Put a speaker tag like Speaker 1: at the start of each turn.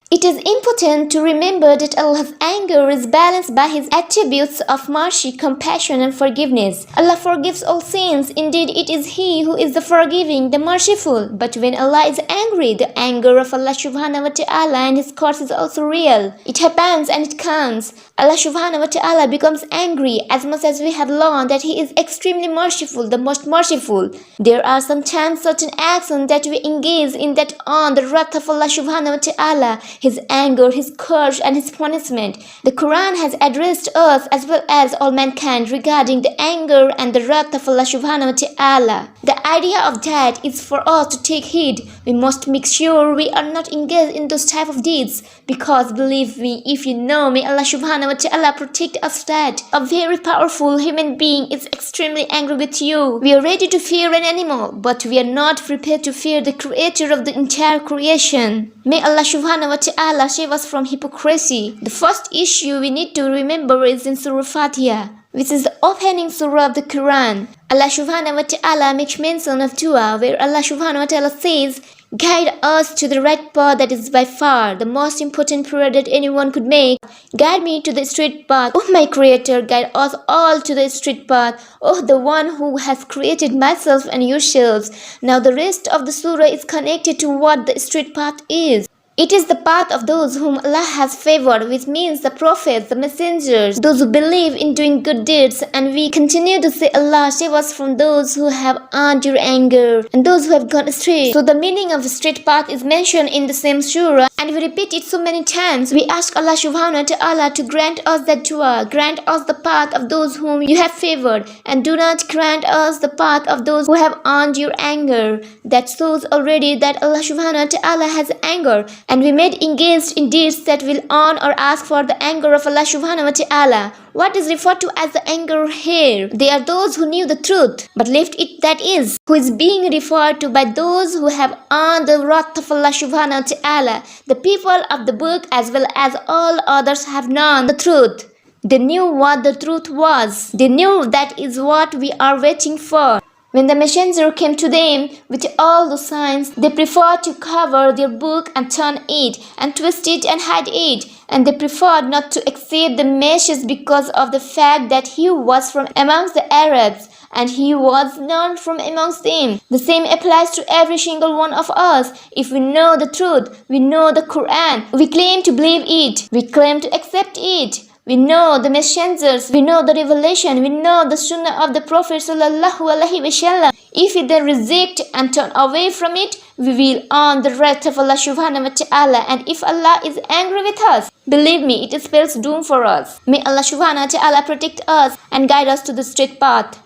Speaker 1: It is important to remember that Allah's anger is balanced by His attributes of mercy, compassion, and forgiveness. Allah forgives all sins. Indeed, it is He who is the forgiving, the merciful. But when Allah is angry, the anger of Allah subhanahu wa ta'ala and His curse is also real. It happens and it comes. Allah subhanahu wa ta'ala becomes angry as much as we have learned that He is extremely merciful, the most merciful. There are sometimes certain actions that we engage in that earn the wrath of Allah subhanahu wa ta'ala, His anger, His curse, and His punishment. The Quran has addressed us as well as all mankind regarding the anger and the wrath of Allah subhanahu wa ta'ala. The idea of that is for us to take heed. We must make sure we are not engaged in those type of deeds, because believe me, if you know, may Allah subhanahu wa ta'ala protect us that a very powerful human being is extremely angry with you. We are ready to fear an animal, but we are not prepared to fear the creator of the entire creation. May Allah subhanahu wa ta'ala save us from hypocrisy. The first issue we need to remember is in Surah Fatiha, which is the opening surah of the Quran. Allah subhanahu wa ta'ala makes mention of dua, where Allah subhanahu wa ta'ala says, "Guide us to the right path." That is by far the most important prayer that anyone could make. Guide me to the straight path. Oh my Creator, guide us all to the straight path. Oh, the one who has created myself and yourselves. Now the rest of the surah is connected to what the straight path is. It is the path of those whom Allah has favored, which means the prophets, the messengers, those who believe in doing good deeds. And we continue to say, Allah, save us from those who have earned your anger and those who have gone astray. So the meaning of the straight path is mentioned in the same surah, and we repeat it so many times. We ask Allah subhanahu wa ta'ala to grant us that dua, grant us the path of those whom you have favored, and do not grant us the path of those who have earned your anger. That shows already that Allah subhanahu wa ta'ala has anger, and we may engaged in deeds that will earn or ask for the anger of Allah subhanahu wa ta'ala. What is referred to as the anger here? They are those who knew the truth but left it, that is, who is being referred to by those who have earned the wrath of Allah subhanahu wa ta'ala. The people of the book as well as all others have known the truth. They knew what the truth was. They knew that is what we are waiting for. When the messenger came to them with all the signs, they preferred to cover their book and turn it and twist it and hide it. And they preferred not to accept the message because of the fact that he was from amongst the Arabs and he was not from amongst them. The same applies to every single one of us. If we know the truth, we know the Quran, we claim to believe it, we claim to accept it. We know the messengers, we know the revelation, we know the sunnah of the Prophet sallallahu alaihi wasallam. If we then reject and turn away from it, we will earn the wrath of Allah subhanahu wa ta'ala. And if Allah is angry with us, believe me, it spells doom for us. May Allah subhanahu wa ta'ala protect us and guide us to the straight path.